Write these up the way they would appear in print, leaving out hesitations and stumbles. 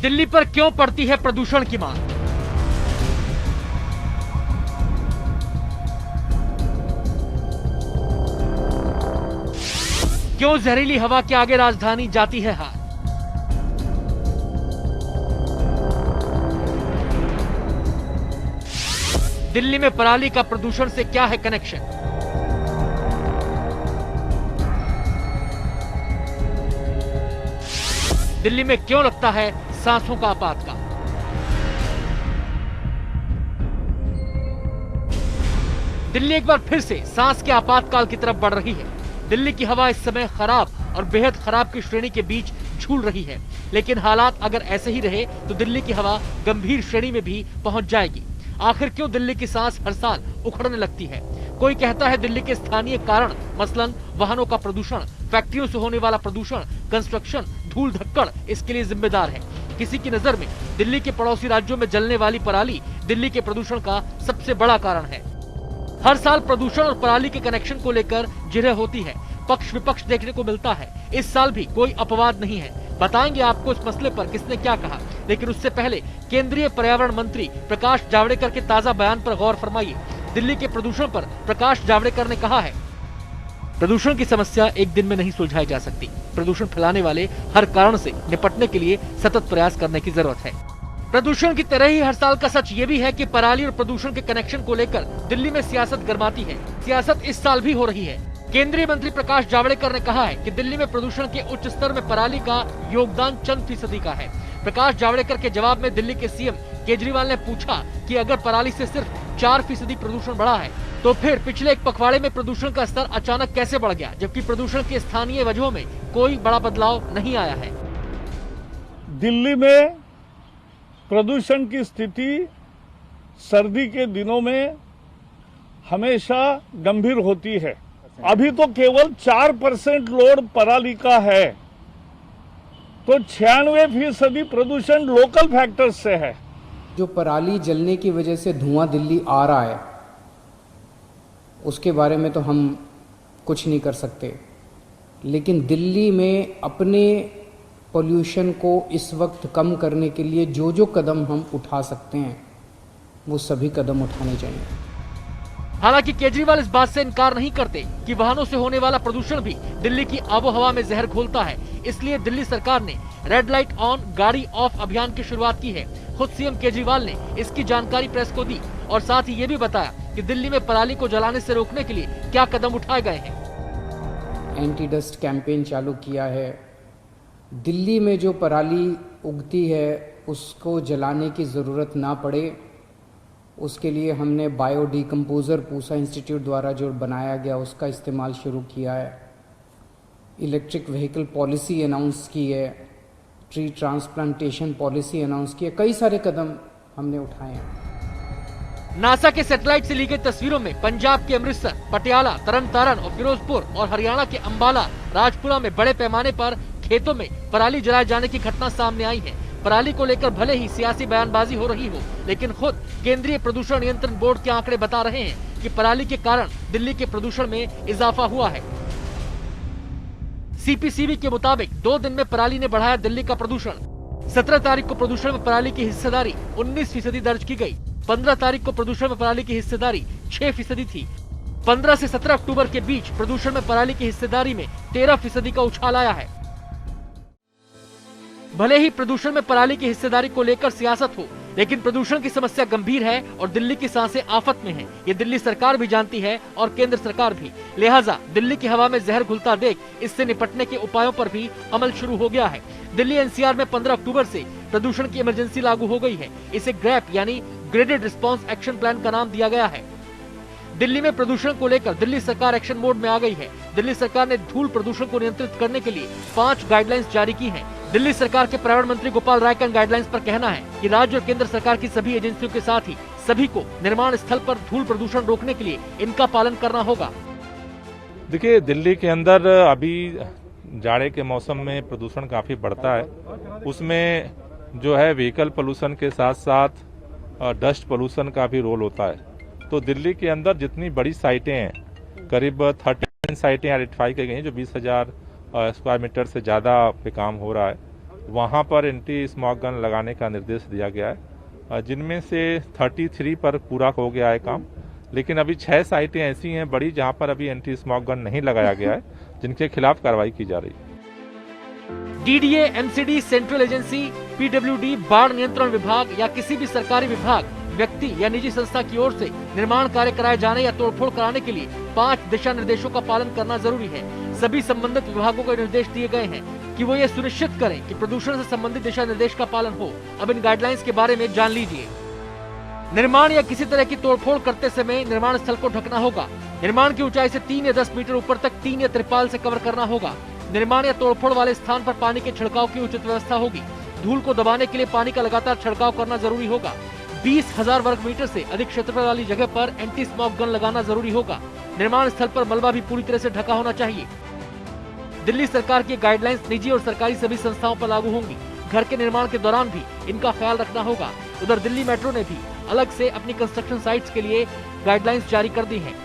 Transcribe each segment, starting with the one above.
दिल्ली पर क्यों पड़ती है प्रदूषण की मार? क्यों जहरीली हवा के आगे राजधानी जाती है हार? दिल्ली में पराली का प्रदूषण से क्या है कनेक्शन? दिल्ली में क्यों लगता है सांसों का आपातकाल? दिल्ली एक बार फिर से सांस के आपातकाल की तरफ बढ़ रही है। दिल्ली की हवा इस समय खराब और बेहद खराब की श्रेणी के बीच झूल रही है, लेकिन हालात अगर ऐसे ही रहे तो दिल्ली की हवा गंभीर श्रेणी में भी पहुंच जाएगी। आखिर क्यों दिल्ली की सांस हर साल उखड़ने लगती है? कोई कहता है दिल्ली के स्थानीय कारण, मसलन वाहनों का प्रदूषण, फैक्ट्रियों से होने वाला प्रदूषण, कंस्ट्रक्शन, धूल धक्कड़ इसके लिए जिम्मेदार है। किसी की नजर में दिल्ली के पड़ोसी राज्यों में जलने वाली पराली दिल्ली के प्रदूषण का सबसे बड़ा कारण है। हर साल प्रदूषण और पराली के कनेक्शन को लेकर जिरह होती है, पक्ष विपक्ष देखने को मिलता है। इस साल भी कोई अपवाद नहीं है। बताएंगे आपको इस मसले पर किसने क्या कहा, लेकिन उससे पहले केंद्रीय पर्यावरण मंत्री प्रकाश जावड़ेकर के ताजा बयान पर गौर फरमाइए। दिल्ली के प्रदूषण पर प्रकाश जावड़ेकर ने कहा है, प्रदूषण की समस्या एक दिन में नहीं सुलझाई जा सकती। प्रदूषण फैलाने वाले हर कारण से निपटने के लिए सतत प्रयास करने की जरूरत है। प्रदूषण की तरह ही हर साल का सच ये भी है कि पराली और प्रदूषण के कनेक्शन को लेकर दिल्ली में सियासत गरमाती है। सियासत इस साल भी हो रही है। केंद्रीय मंत्री प्रकाश जावड़ेकर ने कहा है कि दिल्ली में प्रदूषण के उच्च स्तर में पराली का योगदान चंद फीसदी का है। प्रकाश जावड़ेकर के जवाब में दिल्ली के सीएम केजरीवाल ने पूछा कि अगर पराली से सिर्फ 4% प्रदूषण बढ़ा है तो फिर पिछले एक पखवाड़े में प्रदूषण का स्तर अचानक कैसे बढ़ गया, जबकि प्रदूषण के स्थानीय वजहों में कोई बड़ा बदलाव नहीं आया है। दिल्ली में प्रदूषण की स्थिति सर्दी के दिनों में हमेशा गंभीर होती है। अभी तो केवल 4% लोड पराली का है, तो 96% प्रदूषण लोकल फैक्टर्स से है। जो पराली जलने की वजह से धुआं दिल्ली आ रहा है उसके बारे में तो हम कुछ नहीं कर सकते, लेकिन दिल्ली में अपने पोल्यूशन को इस वक्त कम करने के लिए जो जो कदम हम उठा सकते हैं वो सभी कदम उठाने चाहिए। हालांकि केजरीवाल इस बात से इनकार नहीं करते कि वाहनों से होने वाला प्रदूषण भी दिल्ली की आबोहवा में जहर घोलता है। इसलिए दिल्ली सरकार ने रेड लाइट ऑन गाड़ी ऑफ अभियान की शुरुआत की है। खुद सीएम केजरीवाल ने इसकी जानकारी प्रेस को दी और साथ ही ये भी बताया कि दिल्ली में पराली को जलाने से रोकने के लिए क्या कदम उठाए गए हैं। एंटी डस्ट कैंपेन चालू किया है। दिल्ली में जो पराली उगती है उसको जलाने की ज़रूरत ना पड़े, उसके लिए हमने बायो डिकम्पोजर पूसा इंस्टीट्यूट द्वारा जो बनाया गया उसका इस्तेमाल शुरू किया है। इलेक्ट्रिक व्हीकल पॉलिसी अनाउंस की है, ट्री ट्रांसप्लांटेशन पॉलिसी अनाउंस की है, कई सारे कदम हमने उठाए हैं। नासा के सैटेलाइट से ली गई तस्वीरों में पंजाब के अमृतसर, पटियाला, तरन तारण और फिरोजपुर और हरियाणा के अंबाला, राजपुरा में बड़े पैमाने पर खेतों में पराली जलाए जाने की घटना सामने आई है। पराली को लेकर भले ही सियासी बयानबाजी हो रही हो, लेकिन खुद केंद्रीय प्रदूषण नियंत्रण बोर्ड के आंकड़े बता रहे हैं कि पराली के कारण दिल्ली के प्रदूषण में इजाफा हुआ है। सीपीसीबी के मुताबिक 2 दिन में पराली ने बढ़ाया दिल्ली का प्रदूषण। 17 तारीख को प्रदूषण में पराली की हिस्सेदारी 19% दर्ज की गई। 15 तारीख को प्रदूषण में पराली की हिस्सेदारी 6% थी। 15 से 17 अक्टूबर के बीच प्रदूषण में पराली की हिस्सेदारी में 13% का उछाल आया है। भले ही प्रदूषण में पराली की हिस्सेदारी को लेकर सियासत हो, लेकिन प्रदूषण की समस्या गंभीर है और दिल्ली की सांसें आफत में हैं। ये दिल्ली सरकार भी जानती है और केंद्र सरकार भी। लिहाजा दिल्ली की हवा में जहर घुलता देख इससे निपटने के उपायों पर भी अमल शुरू हो गया है। दिल्ली एनसीआर में 15 अक्टूबर से प्रदूषण की इमरजेंसी लागू हो गई है। इसे ग्रैप यानी ग्रेडेड रिस्पांस एक्शन प्लान का नाम दिया गया है। दिल्ली में प्रदूषण को लेकर दिल्ली सरकार एक्शन मोड में आ गई है। दिल्ली सरकार ने धूल प्रदूषण को नियंत्रित करने के लिए 5 गाइडलाइंस जारी की हैं। दिल्ली सरकार के पर्यावरण मंत्री गोपाल राय का इन गाइडलाइंस पर कहना है कि राज्य और केंद्र सरकार की सभी एजेंसियों के साथ ही सभी को निर्माण स्थल पर धूल प्रदूषण रोकने के लिए इनका पालन करना होगा। देखिए, दिल्ली के अंदर अभी जाड़े के मौसम में प्रदूषण काफी बढ़ता है। उसमें जो है व्हीकल पोल्यूशन के साथ साथ डस्ट पोल्यूशन का भी रोल होता है। तो दिल्ली के अंदर जितनी बड़ी साइटें हैं, करीब 13 साइटें आइडेंटिफाई की गई हैं जो 20,000 स्क्वायर मीटर से ज़्यादा पे काम हो रहा है। वहाँ पर एंटी स्मॉग गन लगाने का निर्देश दिया गया है, जिनमें से 33 पर पूरा हो गया है काम। लेकिन अभी 6 साइटें ऐसी हैं बड़ी जहाँ पर अभी एंटी स्मॉग गन नहीं लगाया गया है, जिनके खिलाफ कार्रवाई की जा रही है। DDA, MCD, central agency, PWD, बाढ़ नियंत्रण विभाग या किसी भी सरकारी विभाग, व्यक्ति या निजी संस्था की ओर से निर्माण कार्य कराए जाने या तोड़फोड़ कराने के लिए 5 दिशा निर्देशों का पालन करना जरूरी है। सभी संबंधित विभागों को निर्देश दिए गए हैं कि वो ये सुनिश्चित करें कि प्रदूषण से संबंधित दिशा निर्देश का पालन हो। अब इन गाइडलाइंस के बारे में जान लीजिए। निर्माण या किसी तरह की तोड़फोड़ करते समय निर्माण स्थल को ढकना होगा। निर्माण की ऊंचाई से 3 या 10 मीटर ऊपर तक टीन या त्रिपाल से कवर करना होगा। निर्माण या तोड़फोड़ वाले स्थान पर पानी के छिड़काव की उचित व्यवस्था होगी। धूल को दबाने के लिए पानी का लगातार छिड़काव करना जरूरी होगा। 20,000 वर्ग मीटर से अधिक क्षेत्रफल वाली जगह पर एंटी स्मॉग गन लगाना जरूरी होगा। निर्माण स्थल पर मलबा भी पूरी तरह से ढका होना चाहिए। दिल्ली सरकार की गाइडलाइंस निजी और सरकारी सभी संस्थाओं पर लागू होंगी। घर के निर्माण के दौरान भी इनका ख्याल रखना होगा। उधर दिल्ली मेट्रो ने भी अलग से अपनी कंस्ट्रक्शन साइट्स के लिए गाइडलाइंस जारी कर दी हैं।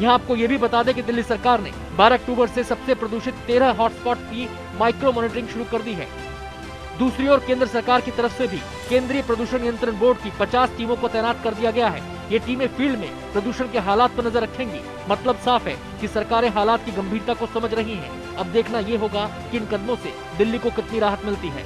यहाँ आपको ये भी बता दें कि दिल्ली सरकार ने 12 अक्टूबर से सबसे प्रदूषित 13 हॉटस्पॉट की माइक्रो मॉनिटरिंग शुरू कर दी है। दूसरी ओर केंद्र सरकार की तरफ से भी केंद्रीय प्रदूषण नियंत्रण बोर्ड की 50 टीमों को तैनात कर दिया गया है। ये टीमें फील्ड में प्रदूषण के हालात पर नजर रखेंगी। मतलब साफ है कि सरकारें हालात की गंभीरता को समझ रही हैं। अब देखना ये होगा कि इन कदमों से दिल्ली को कितनी राहत मिलती है।